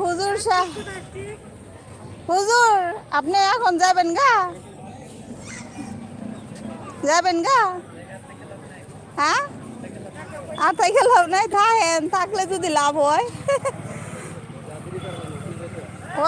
হুজুর শাহ, হুজুর আপনি এখন যাবেন গা? যাবেন গা? হ্যাঁ, আর তাই লাভ নাই, থাকেন, থাকলে যদি লাভ হয়। ও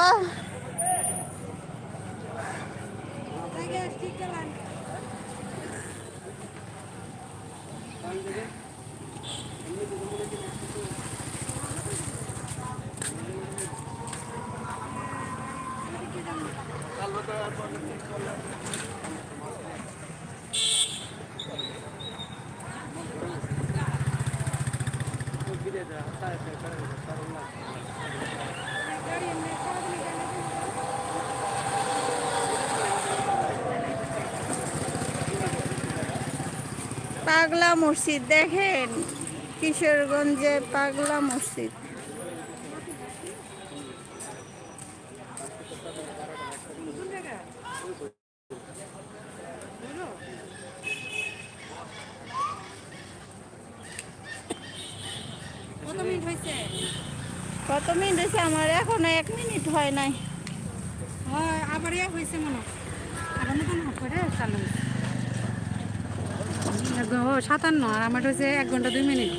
পাগলা মসজিদ দেখেন, কিশোরগঞ্জে পাগলা মসজিদ। কত মিনিট হয়েছে? আমার এখনো 1 মিনিট হয় নাই। আবার হয়েছে মনে হয় 57 আর আমার হচ্ছে 1 ঘন্টা 2 মিনিট।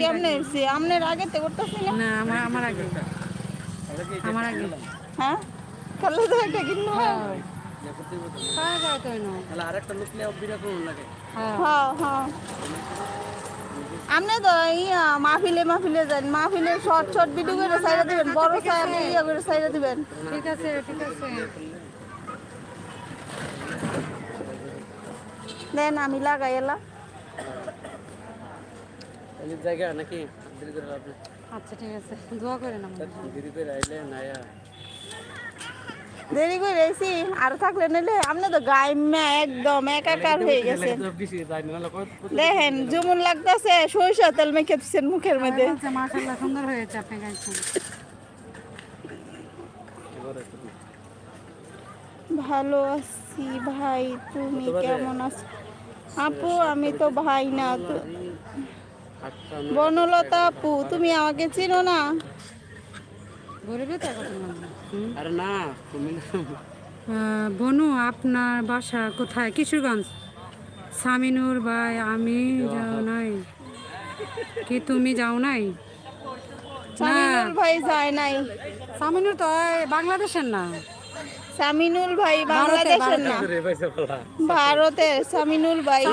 কেমনে হয়েছে? আপনার আগে তো করতেছি না। না আমার আগে হ্যাঁ, তাহলে তো একটা কিনো। হ্যাঁ হ্যাঁ, আপনি তো মাহফিলে যান, মাহফিলে শর্ট ভিডিও করে সাইডে দিবেন, বড় ইয়ে করে সাইডে দিবেন। ঠিক আছে। দেন আমি লাগাই এলাম। জায়গা নাকি আচ্ছা ঠিক আছে, দোয়া করেন আমাদের। দেরি করে এসি, আর থাকলে নিলে আপনি তো গাইমা একদম একাকার হয়ে গেছে। দেখেন যেমন লাগতেছে সরিষা তেল মেখে দিচ্ছেন মুখের মধ্যে। মাশাআল্লাহ সুন্দর হয়েছে আপনি গাইছেন। ভালো আছি ভাই, তুমি কেমন আছো? আপু আমি তো ভাই না তো। বনলতা আপু, তুমি আমাকে চিনো না? বনু, আপনার বাসা কোথায়? কিশোরগঞ্জ। সামিনুর ভাই, আমি যাও নাই কি? তুমি যাও নাই? সামিনুল ভাই যায় নাই। সামিনুর তো বাংলাদেশের না। সামিনুল ভাই বাংলাদেশের না, ভারতের। সামিনুল ভাই,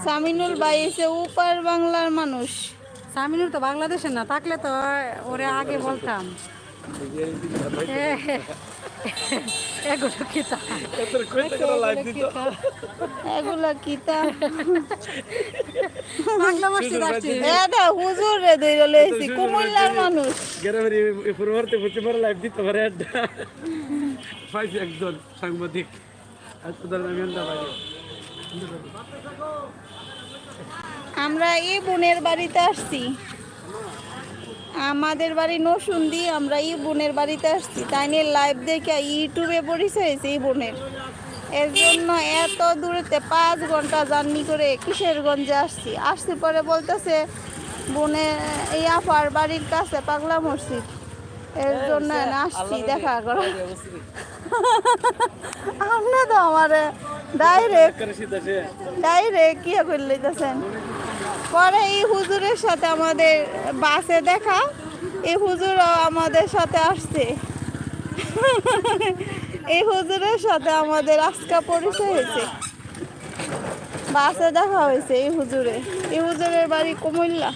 সামিনুল ভাই এসে উপার বাংলার মানুষ। সামিনুর তো বাংলাদেশের না, থাকলে তো ওরে আগে বলতাম। এগুলা কিতা হুজুর রে ধরে লইছি, কুমিল্লার মানুষ। একজন সাংবাদিক আমরা এই বোনের বাড়িতে আসছি, আমাদের বাড়ি নরসুন্দি, আমরা এই বোনের বাড়িতে আসছি। তাই নিয়ে লাইভ দেখে ইউটিউবে পরিচয় হয়েছে এই বোনের। এর জন্য এত দূরেতে 5 ঘন্টা জার্নি করে কিশোরগঞ্জে আসছি পরে বলতেছে বোনের এই আপার বাড়ির কাছে পাগলা মসজিদ, এর জন্য আসছি দেখা করে। আপনি তো আমার ডাইরেক্ট কি করে লইতেছেন। পরে এই হুজুরের সাথে আমাদের বাসে দেখা, এই হুজুরও আমাদের সাথে আসছে। এই হুজুরের সাথে আমাদের আজকে পরিচয় হয়েছে, বাসে দেখা হয়েছে। এই হুজুরের বাড়ি কুমিল্লা,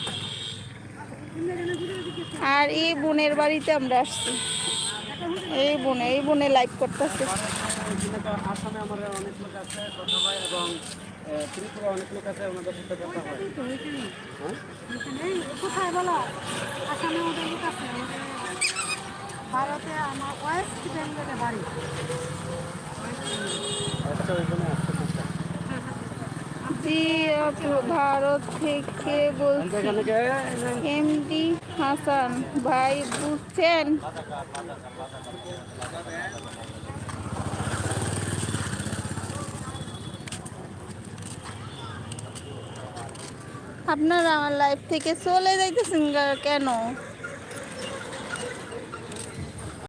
আর এই বোনের বাড়িতে আমরা আসছি। এই বোনে লাইভ করতেছে। আসামে আমার অনেক লোক আছে কথা হয়, এবং ত্রিপুরা অনেক লোক আছে, ওনাদের সাথে কথা হয়। কোথায় বলো? আসামে ওদের লোক আছে, ভারতে আমার ওয়েস্ট বেঙ্গলে বাড়ি। জি আপু, ভারত থেকে বলছি। এমডি হাসান ভাই, বুঝছেন? আপনারা আমার লাইফ থেকে চলে যাইতেছেন কেন?